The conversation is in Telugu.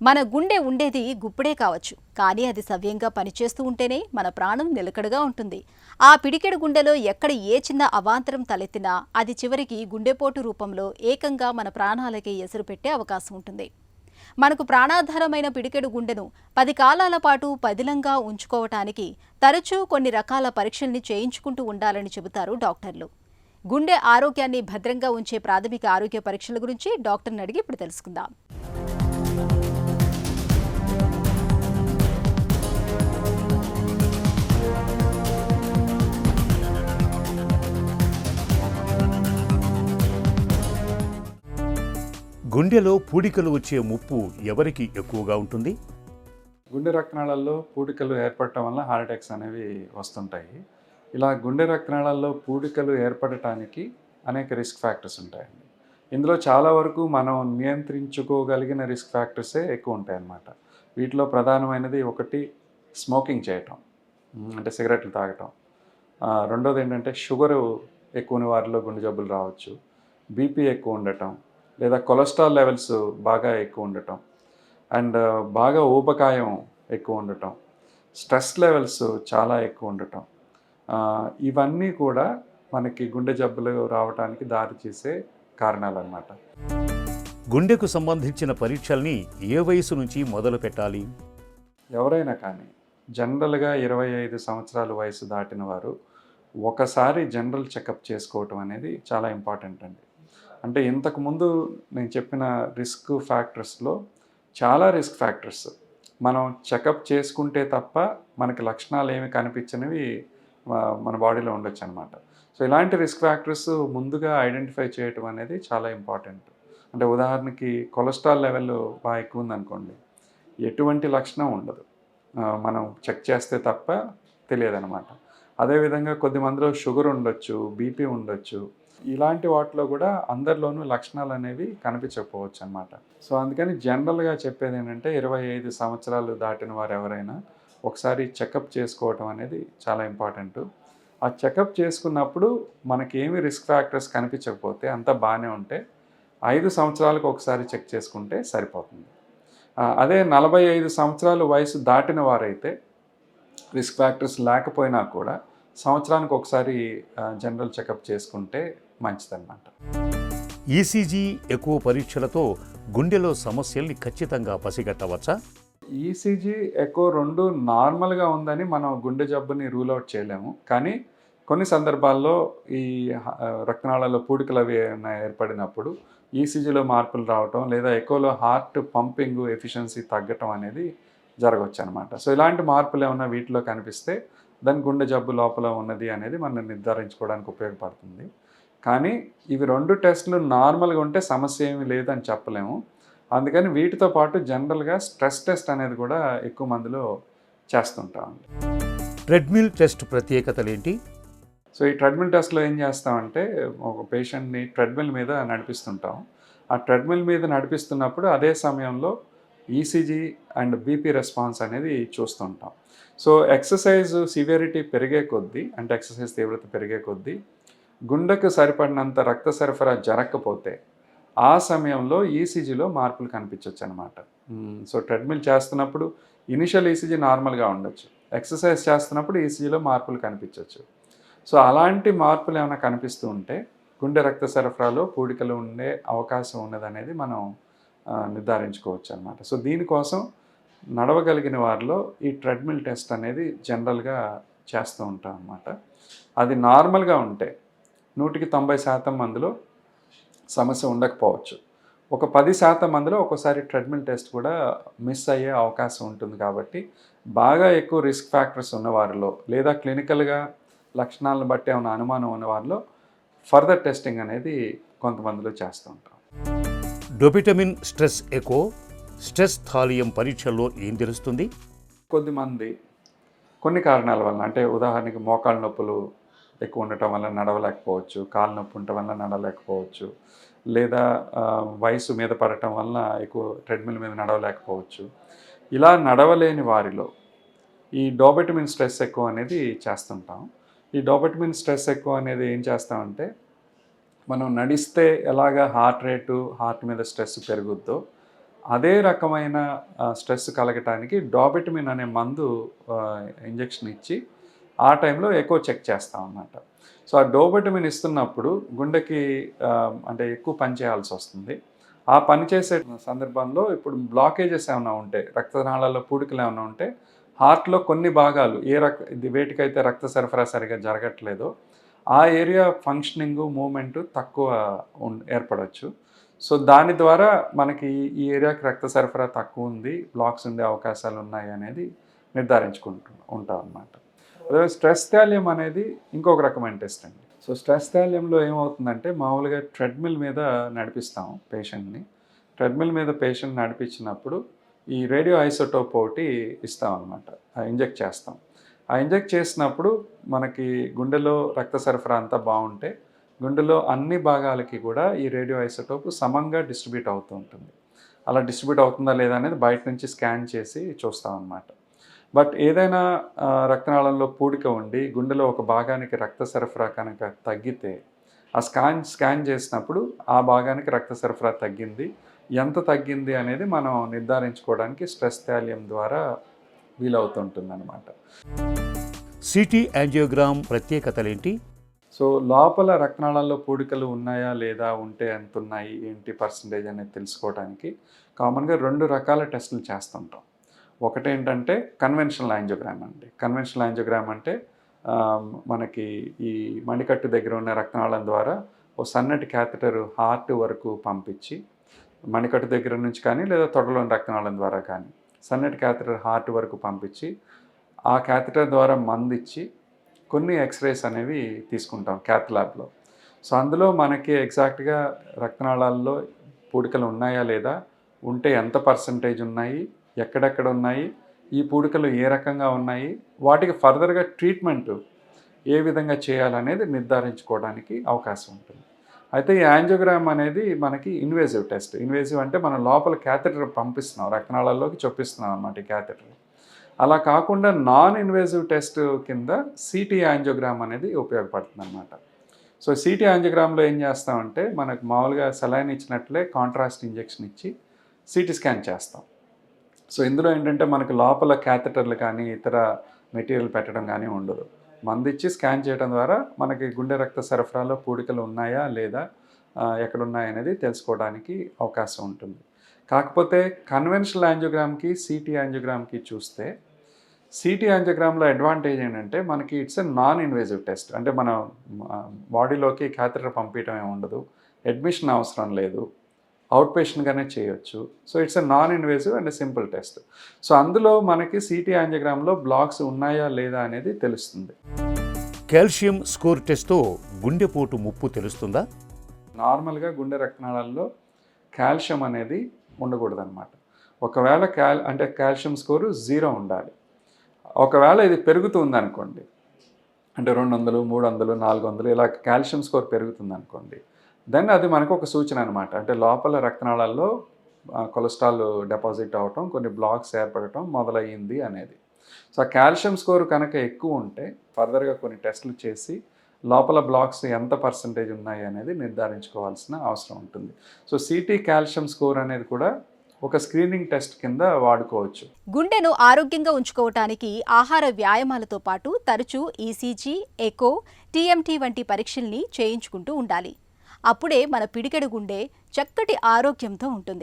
మన గుండె ఉండేది గుప్పెడే కావచ్చు, కానీ అది సవ్యంగా పనిచేస్తూ ఉంటేనే మన ప్రాణం నిలకడగా ఉంటుంది. ఆ పిడికెడు గుండెలో ఎక్కడ ఏ చిన్న అవాంతరం తలెత్తినా అది చివరికి గుండెపోటు రూపంలో ఏకంగా మన ప్రాణాలకే ఎసరు పెట్టే అవకాశం ఉంటుంది. మనకు ప్రాణాధారమైన పిడికెడు గుండెను 10 కాలాల పాటు పదిలంగా ఉంచుకోవటానికి తరచూ కొన్ని రకాల పరీక్షల్ని చేయించుకుంటూ ఉండాలని చెబుతారు డాక్టర్లు. గుండె ఆరోగ్యాన్ని భద్రంగా ఉంచే ప్రాథమిక ఆరోగ్య పరీక్షల గురించి డాక్టర్ని అడిగి ఇప్పుడు తెలుసుకుందాం. గుండెలో పూడికలు వచ్చే ముప్పు ఎవరికి ఎక్కువగా ఉంటుంది? గుండె రక్తనాళాల్లో పూడికలు ఏర్పడటం వల్ల హార్ట్ అటాక్స్ అనేవి వస్తుంటాయి. ఇలా గుండె రక్తనాళాల్లో పూడికలు ఏర్పడటానికి అనేక రిస్క్ ఫ్యాక్టర్స్ ఉంటాయండి. ఇందులో చాలా వరకు మనం నియంత్రించుకోగలిగిన రిస్క్ ఫ్యాక్టర్సే ఎక్కువ ఉంటాయన్నమాట. వీటిలో ప్రధానమైనది ఒకటి స్మోకింగ్ చేయటం, అంటే సిగరెట్లు తాగటం. రెండోది ఏంటంటే షుగరు ఎక్కువ ఉన్న వారిలో గుండె జబ్బులు రావచ్చు. బీపీ ఎక్కువ ఉండటం, లేదా కొలెస్ట్రాల్ లెవెల్స్ బాగా ఎక్కువ ఉండటం, అండ్ బాగా ఊబకాయం ఎక్కువ ఉండటం, స్ట్రెస్ లెవెల్స్ చాలా ఎక్కువ ఉండటం. ఇవన్నీ కూడా మనకి గుండె జబ్బులు రావడానికి దారి చేసే కారణాలన్నమాట. గుండెకు సంబంధించిన పరీక్షల్ని ఏ వయసు నుంచి మొదలు పెట్టాలి? ఎవరైనా కానీ జనరల్గా 25 సంవత్సరాల వయసు దాటిన వారు ఒకసారి జనరల్ చెకప్ చేసుకోవటం అనేది చాలా ఇంపార్టెంట్ అండి. అంటే ఇంతకుముందు నేను చెప్పిన రిస్క్ ఫ్యాక్టర్స్లో చాలా రిస్క్ ఫ్యాక్టర్స్ మనం చెకప్ చేసుకుంటే తప్ప మనకి లక్షణాలు ఏమి కనిపించనివి మన బాడీలో ఉండొచ్చు అనమాట. సో ఇలాంటి రిస్క్ ఫ్యాక్టర్స్ ముందుగా ఐడెంటిఫై చేయటం అనేది చాలా ఇంపార్టెంట్. అంటే ఉదాహరణకి కొలెస్ట్రాల్ లెవెల్ బాగా ఎక్కువ ఉందనుకోండి, ఎటువంటి లక్షణం ఉండదు, మనం చెక్ చేస్తే తప్ప తెలియదన్నమాట. అదేవిధంగా కొద్దిమందిలో షుగర్ ఉండొచ్చు, బీపీ ఉండొచ్చు. ఇలాంటి వాటిలో కూడా అందరిలోనూ లక్షణాలు అనేవి కనిపించకపోవచ్చు అన్నమాట. సో అందుకని జనరల్గా చెప్పేది ఏంటంటే 25 సంవత్సరాలు దాటిన వారు ఎవరైనా ఒకసారి చెకప్ చేసుకోవటం అనేది చాలా ఇంపార్టెంట్. ఆ చెకప్ చేసుకున్నప్పుడు మనకి ఏమి రిస్క్ ఫ్యాక్టర్స్ కనిపించకపోతే అంతా బాగానే ఉంటే 5 సంవత్సరాలకు ఒకసారి చెక్ చేసుకుంటే సరిపోతుంది. అదే 45 సంవత్సరాల వయసు దాటిన వారైతే రిస్క్ ఫ్యాక్టర్స్ లేకపోయినా కూడా సంవత్సరానికి ఒకసారి జనరల్ చెకప్ చేసుకుంటే మంచిదన్నమాట. ఈసీజీ ఎక్కువ పరీక్షలతో గుండెలో సమస్యల్ని ఖచ్చితంగా పసిగట్టవచ్చా? ఈసీజీ ఎక్కువ రెండు నార్మల్గా ఉందని మనం గుండె జబ్బుని రూల్ అవుట్ చేయలేము. కానీ కొన్ని సందర్భాల్లో ఈ రక్తనాళాల్లో పూడికలు అవి ఏర్పడినప్పుడు ఈసీజీలో మార్పులు రావటం, లేదా ఎక్కువలో హార్ట్ పంపింగ్ ఎఫిషియన్సీ తగ్గటం అనేది జరగవచ్చు అనమాట. సో ఇలాంటి మార్పులు ఏమన్నా వీటిలో కనిపిస్తే దాని గుండె జబ్బు లోపల ఉన్నది అనేది మనం నిర్ధారించుకోవడానికి ఉపయోగపడుతుంది. కానీ ఇవి 2 టెస్టులు నార్మల్గా ఉంటే సమస్య ఏమీ లేదని చెప్పలేము. అందుకని వీటితో పాటు జనరల్గా స్ట్రెస్ టెస్ట్ అనేది కూడా ఎక్కువ మందిలో చేస్తుంటామండి. ట్రెడ్మిల్ టెస్ట్ ప్రత్యేకతలు ఏంటి? సో ఈ ట్రెడ్మిల్ టెస్ట్లో ఏం చేస్తామంటే ఒక పేషెంట్ని ట్రెడ్మిల్ మీద నడిపిస్తుంటాం. ఆ ట్రెడ్మిల్ మీద నడిపిస్తున్నప్పుడు అదే సమయంలో ఈసీజీ అండ్ బీపీ రెస్పాన్స్ అనేది చూస్తుంటాం. సో ఎక్సర్సైజ్ సివియరిటీ పెరిగే కొద్దీ, అంటే ఎక్సర్సైజ్ తీవ్రత పెరిగే కొద్దీ గుండెకు సరిపడినంత రక్త సరఫరా జరగకపోతే ఆ సమయంలో ఈసీజీలో మార్పులు కనిపించవచ్చు అనమాట. సో ట్రెడ్మిల్ చేస్తున్నప్పుడు ఇనిషియల్ ఈసీజీ నార్మల్గా ఉండొచ్చు, ఎక్సర్సైజ్ చేస్తున్నప్పుడు ఈసీజీలో మార్పులు కనిపించవచ్చు. సో అలాంటి మార్పులు ఏమైనా కనిపిస్తూ ఉంటే గుండె రక్త సరఫరాలో పూడికలు ఉండే అవకాశం ఉన్నదనేది మనం నిర్ధారించుకోవచ్చు అనమాట. సో దీనికోసం నడవగలిగిన వారిలో ఈ ట్రెడ్మిల్ టెస్ట్ అనేది జనరల్గా చేస్తూ ఉంటాం అన్నమాట. అది నార్మల్గా ఉంటే 100కి 90% మందిలో సమస్య ఉండకపోవచ్చు. ఒక 10% మందిలో ఒక్కోసారి ట్రెడ్మిల్ టెస్ట్ కూడా మిస్ అయ్యే అవకాశం ఉంటుంది. కాబట్టి బాగా ఎక్కువ రిస్క్ ఫ్యాక్టర్స్ ఉన్న వారిలో, లేదా క్లినికల్గా లక్షణాలను బట్టి ఏమైనా అనుమానం ఉన్న వారిలో ఫర్దర్ టెస్టింగ్ అనేది కొంతమందిలో చేస్తూ ఉంటాం. డోపిటమిన్ స్ట్రెస్ ఎకో, స్ట్రెస్ థాలియం పరీక్షల్లో ఏం తెలుస్తుంది? కొద్దిమంది కొన్ని కారణాల వల్ల, అంటే ఉదాహరణకి మోకాళ్ళ నొప్పులు ఎక్కువ ఉండటం వల్ల నడవలేకపోవచ్చు, కాళ్ళ నొప్పి ఉండటం వల్ల నడవలేకపోవచ్చు, లేదా వయసు మీద పడటం వల్ల ఎక్కువ ట్రెడ్మిల్ మీద నడవలేకపోవచ్చు. ఇలా నడవలేని వారిలో ఈ డోపటమిన్ స్ట్రెస్ ఎక్కువ అనేది చేస్తుంటాం. ఈ డోపటమిన్ స్ట్రెస్ ఎక్కువ అనేది ఏం చేస్తామంటే, మనం నడిస్తే ఎలాగ హార్ట్ రేటు, హార్ట్ మీద స్ట్రెస్ పెరుగుద్దో అదే రకమైన స్ట్రెస్ కలగటానికి డాబెటమిన్ అనే మందు ఇంజెక్షన్ ఇచ్చి ఆ టైంలో ఎకో చెక్ చేస్తాం అన్నమాట. సో ఆ డోబెటమిన్ ఇస్తున్నప్పుడు గుండెకి అంటే ఎక్కువ పని చేయాల్సి వస్తుంది. ఆ పని చేసే సందర్భంలో ఇప్పుడు బ్లాకేజెస్ ఏమైనా ఉంటే, రక్తనాళాల్లో పూడికలు ఏమైనా ఉంటే, హార్ట్‌లో కొన్ని భాగాలు వేటికైతే రక్త సరఫరా సరిగ్గా జరగట్లేదో ఆ ఏరియా ఫంక్షనింగు, మూవ్‌మెంటు తక్కువ ఏర్పడొచ్చు. సో దాని ద్వారా మనకి ఈ ఏరియాకి రక్త సరఫరా తక్కువ ఉంది, బ్లాక్స్ ఉండే అవకాశాలు ఉన్నాయి అనేది ఉంటాం అన్నమాట. అదే స్ట్రెస్ థాలియం అనేది ఇంకొక రకమైన టెస్ట్ అండి. సో స్ట్రెస్ థాలియంలో ఏమవుతుందంటే మామూలుగా ట్రెడ్మిల్ మీద నడిపిస్తాం పేషెంట్‌ని. ట్రెడ్మిల్ మీద పేషెంట్ నడిపించినప్పుడు ఈ రేడియో ఐసోటోప్ ఒకటి ఇస్తాం అన్నమాట. ఇంజెక్ట్ చేస్తాం. ఆ ఇంజెక్ట్ చేసినప్పుడు మనకి గుండెలో రక్త సరఫరా అంతా బాగుంటే గుండెలో అన్ని భాగాలకి కూడా ఈ రేడియో ఐసోటోప్ సమంగా డిస్ట్రిబ్యూట్ అవుతూ ఉంటుంది. అలా డిస్ట్రిబ్యూట్ అవుతుందా లేదా అనేది బయట నుంచి స్కాన్ చేసి చూస్తాం అన్నమాట. బట్ ఏదైనా రక్తనాళంలో పూడిక ఉండి గుండెలో ఒక భాగానికి రక్త సరఫరా కనుక తగ్గితే ఆ స్కాన్ చేసినప్పుడు ఆ భాగానికి రక్త సరఫరా తగ్గింది, ఎంత తగ్గింది అనేది మనం నిర్ధారించుకోవడానికి స్ట్రెస్ థాలియం ద్వారా వీలవుతుంటుందన్నమాట. సిటీ యాంజియోగ్రామ్ ప్రత్యేకతలేంటి? సో లోపల రక్తనాళాల్లో పూడికలు ఉన్నాయా లేదా, ఉంటే ఎంత ఉన్నాయి, ఏంటి పర్సంటేజ్ అనేది తెలుసుకోవడానికి కామన్గా 2 రకాల టెస్టులు చేస్తుంటాం. ఒకటేంటంటే కన్వెన్షనల్ యాంజియోగ్రామ్ అండి. కన్వెన్షనల్ యాంజియోగ్రామ్ అంటే మనకి ఈ మణికట్టు దగ్గర ఉన్న రక్తనాళం ద్వారా ఓ సన్నటి క్యాథెటర్ హార్ట్ వరకు పంపించి, మణికట్టు దగ్గర నుంచి కానీ లేదా తొడలోని రక్తనాళం ద్వారా కానీ సన్నటి క్యాథెటర్ హార్ట్ వరకు పంపించి, ఆ క్యాథెటర్ ద్వారా మందిచ్చి కొన్ని ఎక్స్రేస్ అనేవి తీసుకుంటాం క్యాత్ ల్యాబ్లో. సో అందులో మనకి ఎగ్జాక్ట్గా రక్తనాళాల్లో పూడికలు ఉన్నాయా లేదా, ఉంటే ఎంత పర్సంటేజ్ ఉన్నాయి, ఎక్కడెక్కడ ఉన్నాయి, ఈ పూడికలు ఏ రకంగా ఉన్నాయి, వాటికి ఫర్దర్గా ట్రీట్మెంట్ ఏ విధంగా చేయాలనేది నిర్ధారించుకోవడానికి అవకాశం ఉంటుంది. అయితే ఈ యాంజియోగ్రామ్ అనేది మనకి ఇన్వేజివ్ టెస్ట్. ఇన్వేజివ్ అంటే మనం లోపల క్యాథెటర్ పంపిస్తున్నాం, రక్తనాళాల్లోకి చొప్పిస్తున్నాం అన్నమాట ఈ క్యాథెటర్. అలా కాకుండా నాన్ ఇన్వేజివ్ టెస్ట్ కింద సిటీ యాంజియోగ్రామ్ అనేది ఉపయోగపడుతుంది అన్నమాట. సో సిటీ యాంజియోగ్రామ్లో ఏం చేస్తామంటే మనకు మామూలుగా సెలైన్ ఇచ్చినట్లే కాంట్రాస్ట్ ఇంజెక్షన్ ఇచ్చి సిటీ స్కాన్ చేస్తాం. సో ఇందులో ఏంటంటే మనకు లోపల క్యాథెటర్లు కానీ ఇతర మెటీరియల్ పెట్టడం కానీ ఉండదు. మందిచ్చి స్కాన్ చేయడం ద్వారా మనకి గుండె రక్త సరఫరాలో పూడికలు ఉన్నాయా లేదా, ఎక్కడున్నాయనేది తెలుసుకోవడానికి అవకాశం ఉంటుంది. కాకపోతే కన్వెన్షనల్ యాంజియోగ్రామ్కి సిటీ యాంజియోగ్రామ్కి చూస్తే సిటీ యాంజియోగ్రామ్లో అడ్వాంటేజ్ ఏంటంటే మనకి it's a non invasive test. అంటే మన బాడీలోకి క్యాథెటర్ పంపించడం ఏమి ఉండదు, అడ్మిషన్ అవసరం లేదు, అవుట్ పేషెంట్గానే చేయొచ్చు. So it's a non invasive and simple test. So అందులో మనకి సిటీ యాంజియోగ్రామ్లో బ్లాక్స్ ఉన్నాయా లేదా అనేది తెలుస్తుంది. కాల్షియం స్కోర్ టెస్ట్తో గుండెపోటు ముప్పు తెలుస్తుందా? నార్మల్గా గుండె రక్తనాళాల్లో కాల్షియం అనేది ఉండకూడదన్నమాట. ఒకవేళ కాల్షియం స్కోరు 0 ఉండాలి. ఒకవేళ ఇది పెరుగుతుంది అనుకోండి, అంటే 200, 300, 400 ఇలా కాల్షియం స్కోర్ పెరుగుతుంది అనుకోండి, దెన్ అది మనకు ఒక సూచన అనమాట. అంటే లోపల రక్తనాళాల్లో కొలెస్ట్రాల్ డిపాజిట్ అవ్వటం, కొన్ని బ్లాక్స్ ఏర్పడటం మొదలయ్యింది అనేది. సో ఆ కాల్షియం స్కోర్ కనుక ఎక్కువ ఉంటే ఫర్దర్గా కొన్ని టెస్టులు చేసి లోపల బ్లాక్స్ ఎంత పర్సంటేజ్ ఉన్నాయి అనేది నిర్ధారించుకోవాల్సిన అవసరం ఉంటుంది. సో సిటీ కాల్షియం స్కోర్ అనేది కూడా ఒక స్క్రీనింగ్ టెస్ట్ కింద వాడుకోవచ్చు. గుండెను ఆరోగ్యంగా ఉంచుకోవటానికి ఆహార వ్యాయామాలతో పాటు తరచూ ఈసీజీ, ఎకో, టీఎంటీ వంటి పరీక్షల్ని చేయించుకుంటూ ఉండాలి. అప్పుడే మన పిడికెడు గుండె చక్కటి ఆరోగ్యంతో ఉంటుంది.